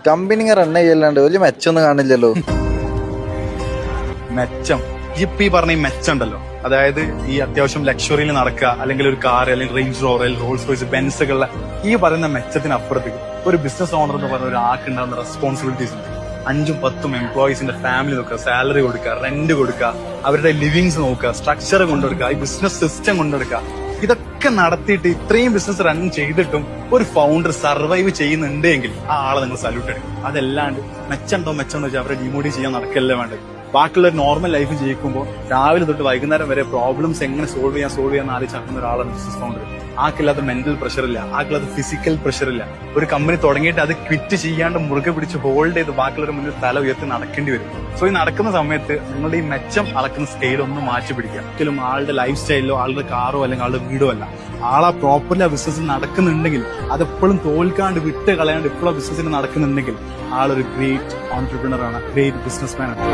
Company run ചെയ്യല്ലാണ്ട് വലിയ മെച്ചൊന്നും കാണില്ലല്ലോ. മെച്ചം ഇപ്പൊ ഈ പറഞ്ഞ ഈ മെച്ചം ഉണ്ടല്ലോ, അതായത് ഈ അത്യാവശ്യം ലക്ഷറിയിൽ നടക്കുക, അല്ലെങ്കിൽ ഒരു കാർ, അല്ലെങ്കിൽ റേഞ്ച് റോവർ, റോൾസ് റോയ്സ്, ബെൻസുകളുടെ ഈ പറയുന്ന മെച്ചത്തിനപ്പുറത്തേക്ക് ഒരു ബിസിനസ് ഓണർ എന്ന് പറഞ്ഞ ഒരു ആൾക്ക് ഉണ്ടാകുന്ന റെസ്പോൺസിബിലിറ്റീസ് ഉണ്ട്. 5-10 എംപ്ലോയീസിന്റെ ഫാമിലി നോക്കുക, സാലറി കൊടുക്കുക, റെന്റ് കൊടുക്കുക, അവരുടെ ലിവിങ്സ് നോക്കുക, സ്ട്രക്ചർ കൊണ്ടുകൊടുക്കുക, ഈ ബിസിനസ് സിസ്റ്റം കൊണ്ടുകൊടുക്കുക. ഇതൊക്കെ നടത്തിയിട്ട് ഇത്രയും ബിസിനസ് റൺ ചെയ്തിട്ടും ഒരു ഫൗണ്ടർ സർവൈവ് ചെയ്യുന്നുണ്ടെങ്കിൽ ആ ആളെ നിങ്ങൾ സല്യൂട്ട് എടുക്കും. അതല്ലാണ്ട് മെച്ചമുണ്ടോ വെച്ചാൽ അവരെ ഡിമോട്ടിവേറ്റ് ചെയ്യാൻ നടക്കല്ലേ വേണ്ടത്. ബാക്കിയുള്ള ഒരു നോർമൽ ലൈഫ് ജീവിക്കുമ്പോൾ രാവിലെ തൊട്ട് വൈകുന്നേരം വരെ പ്രോബ്ലംസ് എങ്ങനെ സോൾവ് ചെയ്യാൻ ആലോചിച്ച് നടക്കുന്ന ഒരാളാണ് ബിസിനസ് ഫൗണ്ടർ. ആക്കില്ലാത്ത മെന്റൽ പ്രഷർ ഇല്ല, ആക്കില്ലാത്ത ഫിസിക്കൽ പ്രഷർ ഇല്ല. ഒരു കമ്പനി തുടങ്ങിയിട്ട് അത് ക്വിറ്റ് ചെയ്യാണ്ട് മുറുകെ പിടിച്ച് ഹോൾഡ് ചെയ്ത് ബാക്കിയുള്ളവരുടെ മുന്നിൽ തല ഉയർത്തി നടക്കേണ്ടി വരും. സോ ഈ നടക്കുന്ന സമയത്ത് നിങ്ങളുടെ ഈ മെച്ചം അളക്കുന്ന സ്കെയിൽ ഒന്ന് മാറ്റി പിടിക്കുക. ഒരിക്കലും ആളുടെ ലൈഫ് സ്റ്റൈലിലോ ആളുടെ കാറോ അല്ലെങ്കിൽ ആളുടെ വീടോ അല്ല. ആളാ പ്രോപ്പർലി ആ ബിസിനസ് നടക്കുന്നുണ്ടെങ്കിൽ, അതെപ്പോഴും തോൽക്കാണ്ട് വിട്ട് കളയാണ്ട് ഇപ്പോഴും ബിസിനസ്സിന് നടക്കുന്നുണ്ടെങ്കിൽ ആളൊരു ഗ്രേറ്റ് ഓൺട്രപ്രണർ ആണ്, ഗ്രേറ്റ് ബിസിനസ് മാൻ ആണ്.